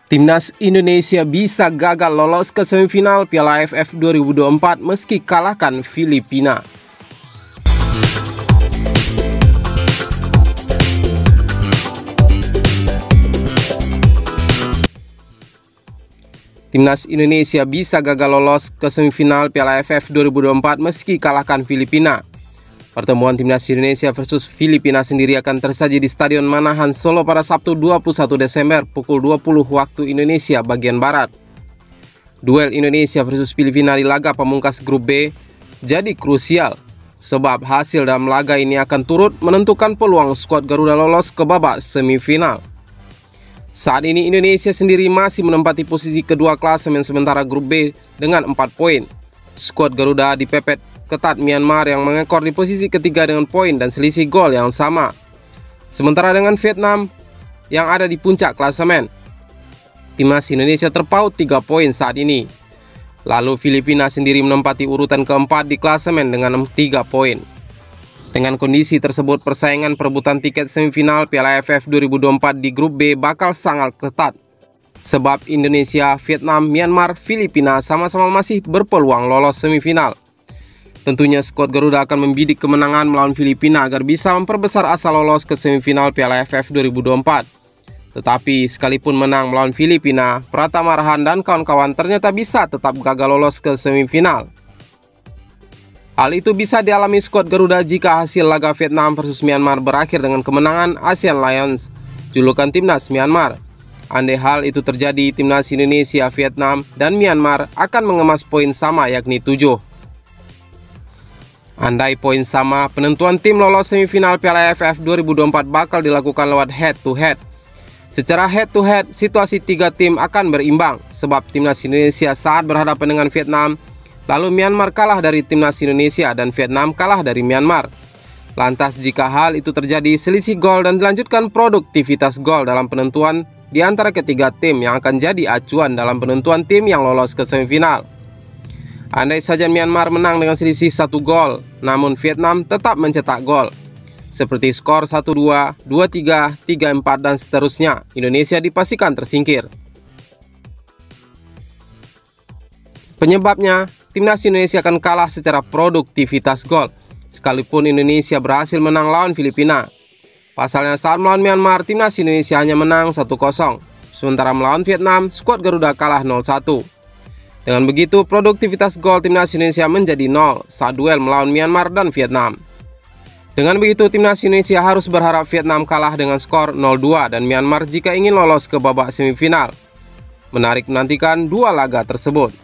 Timnas Indonesia bisa gagal lolos ke semifinal Piala AFF 2024 meski kalahkan Filipina. Timnas Indonesia bisa gagal lolos ke semifinal Piala AFF 2024 meski kalahkan Filipina. Pertemuan Timnas Indonesia versus Filipina sendiri akan tersaji di Stadion Manahan Solo pada Sabtu 21 Desember pukul 20 waktu Indonesia bagian Barat. Duel Indonesia versus Filipina di laga pamungkas grup B jadi krusial, sebab hasil dalam laga ini akan turut menentukan peluang skuad Garuda lolos ke babak semifinal. Saat ini Indonesia sendiri masih menempati posisi kedua klasemen sementara grup B dengan 4 poin. Skuad Garuda dipepet ketat Myanmar yang mengekor di posisi ketiga dengan poin dan selisih gol yang sama. Sementara dengan Vietnam yang ada di puncak klasemen, Timnas Indonesia terpaut 3 poin saat ini. Lalu Filipina sendiri menempati urutan keempat di klasemen dengan 3 poin. Dengan kondisi tersebut, persaingan perebutan tiket semifinal Piala AFF 2024 di grup B bakal sangat ketat. Sebab Indonesia, Vietnam, Myanmar, Filipina sama-sama masih berpeluang lolos semifinal. Tentunya skuad Garuda akan membidik kemenangan melawan Filipina agar bisa memperbesar asa lolos ke semifinal Piala AFF 2024. Tetapi sekalipun menang melawan Filipina, Pratama Arhan dan kawan-kawan ternyata bisa tetap gagal lolos ke semifinal. Hal itu bisa dialami skuad Garuda jika hasil laga Vietnam versus Myanmar berakhir dengan kemenangan Asian Lions, julukan Timnas Myanmar. Andai hal itu terjadi, Timnas Indonesia, Vietnam, dan Myanmar akan mengemas poin sama yakni 7. Andai poin sama, penentuan tim lolos semifinal Piala AFF 2024 bakal dilakukan lewat head to head. Secara head to head, situasi 3 tim akan berimbang, sebab Timnas Indonesia saat berhadapan dengan Vietnam, lalu Myanmar kalah dari Timnas Indonesia dan Vietnam kalah dari Myanmar. Lantas jika hal itu terjadi, selisih gol dan dilanjutkan produktivitas gol dalam penentuan di antara ketiga tim yang akan jadi acuan dalam penentuan tim yang lolos ke semifinal. Andai saja Myanmar menang dengan selisih 1 gol, namun Vietnam tetap mencetak gol, seperti skor 1-2, 2-3, 3-4, dan seterusnya, Indonesia dipastikan tersingkir. Penyebabnya, Timnas Indonesia akan kalah secara produktivitas gol, sekalipun Indonesia berhasil menang lawan Filipina. Pasalnya saat melawan Myanmar, Timnas Indonesia hanya menang 1-0, sementara melawan Vietnam, skuad Garuda kalah 0-1. Dengan begitu, produktivitas gol Timnas Indonesia menjadi 0 saat duel melawan Myanmar dan Vietnam. Dengan begitu, Timnas Indonesia harus berharap Vietnam kalah dengan skor 0-2 dan Myanmar jika ingin lolos ke babak semifinal. Menarik menantikan 2 laga tersebut.